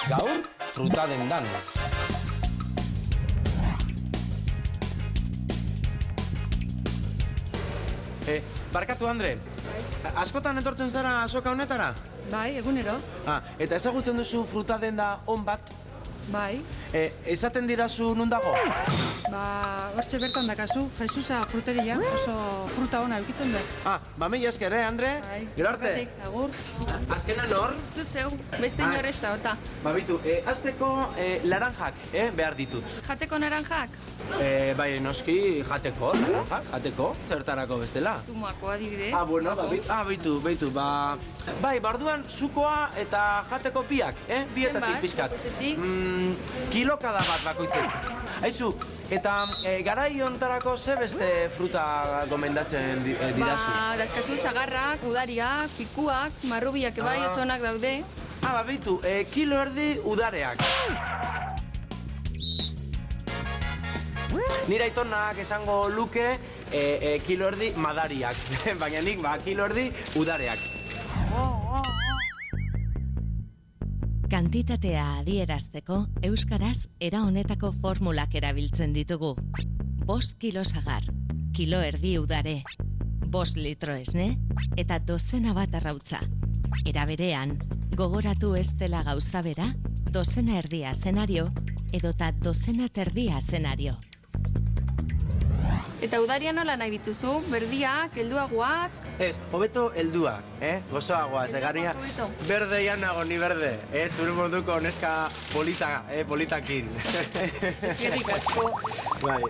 Gaur, fruta dendan. Barkatu, Andre. Askotan etortzen zara azoka honetara? Bai, egunero. Eta ezagutzen duzu fruta denda on bat? Bai. Esaten didazu nun dago? Hortxe bertan dakazu, Jesusa fruteria, oso fruta ona eukitzen dut. Mila esker, Andre? Bai. Gero arte? Agur. Azkena nor? Zu zeu, beste inor ez da, ota. Bitu, azteko laranjak behar ditut. Jateko naranjak? Bai, noski, jateko, naranjak, jateko, zertarako bestela. Zumoako adibidez. Bueno, bitu, bai, barduan, sukoa eta jateko biak, bietatik pixkat. Kilokada bat bakoitzetik. Aizu, eta garai hontarako ze beste fruta gomendatzen didazu? Dazkazu zagarrak, udariak, pikuak, marrubiak bai oso onak daude. Bitu, kilo erdi udareak. Nire aitonak esango luke kilo erdi madariak, baina nik kilo erdi udareak. Kantitatea adierazteko euskaraz era honetako formulak erabiltzen ditugu. 5 kilo sagar, kilo erdi udare, 5 litro esne eta dozena bat arrautza. Era berean, gogoratu ez dela gauza bera, dozena erdia zenario edota dozena terdia zenario. Eta udaria nola nahi dituzu? Berdiak, helduagoak? Ez, hobeto helduak, gozoagoa, zegarria. Berdeian nago, ni berde. Zure moduko neska politakin. Ezkerrik asko. Bai.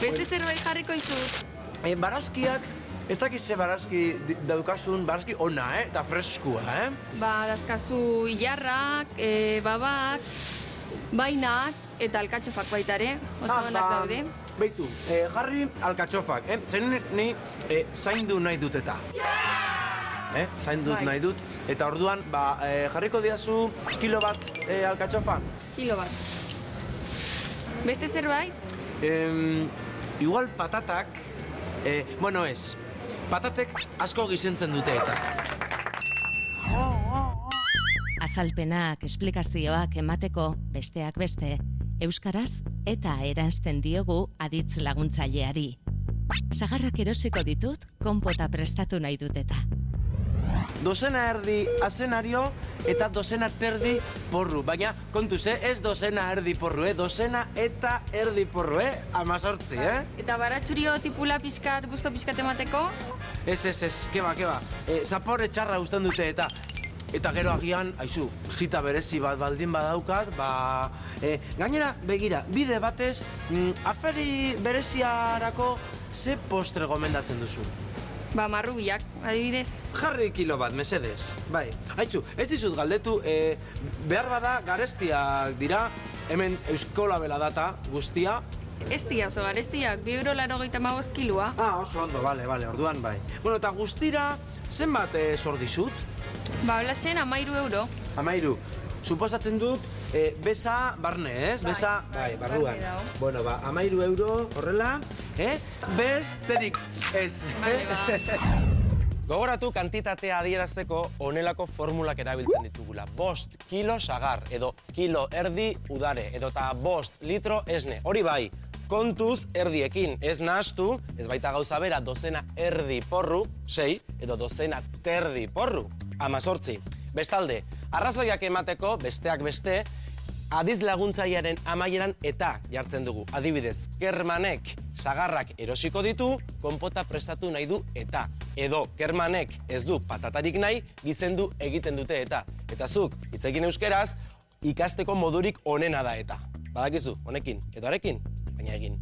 Beste zerbait jarriko izut? Barazkiak, ez dakiz ze barazki daukasun, barazki ona, eta freskua, Dazkazu hilarrak, babak, bainak eta alkatxofak baitare, oso onak daude. Beitu, jarri alkatxofak, zen ni zaindu nahi dut eta. Zaindu nahi dut, eta orduan, jarriko diazu kilo bat alkatxofa? Kilo bat. Beste zerbait? Igual patatak, bueno ez, patatek asko gizentzen dute eta. Azalpenak, esplikazioak emateko besteak beste, euskaraz eta eranzten diogu aditz laguntzaileari. Sagarrak erosiko ditut, konpota prestatu nahi dut eta. Dozena erdi azenario eta dozena terdi porru. Baina, kontuz, ez dozena erdi porru, dozena eta erdi porru, 18, Eta baratxurio tipula pixkat, gusto pixkat emateko? Ez, keba. Zapore txarra guztan dute eta gero agian, aizu, zita berezi bat baldin badaukat, gainera, begira, bide batez, aferi bereziarako ze postre gomendatzen duzu? Marrubiak, adibidez. Jarri kilo bat, mesedez. Bai, haitzu, ez dizut galdetu, behar bada garestiak dira, hemen euskolabela data guztia. Ez dira oso garestiak, 2,85 € kiloa. Oso ondo, bale, orduan bai. Bueno, eta guztira, zenbat zor dizut? Blasen 13 €. 13. Suposatzen dut, besa barne, ez? Besa, barruan. Bueno, 13 € horrela, besterik ez. Gogoratu kantitatea adierazteko honelako formulak erabiltzen ditugula. 5 kilo sagar, edo kilo erdi udare, edota 5 litro esne. Hori bai, kontuz erdiekin ez nahastu, ez baita gauza bera dozena erdi porru, 6, edo dozena terdi porru, 18. Bestalde, arrazoiak emateko, besteak beste, adiz laguntzailearen amaieran eta jartzen dugu. Adibidez, Kermanek sagarrak erosiko ditu, konpota prestatu nahi du eta. Edo, Kermanek ez du patatarik nahi, gizendu egiten dute eta. Eta zuk, hitz egin euskeraz, ikasteko modurik onena da eta. Badakizu, honekin, edo arekin, baina egin.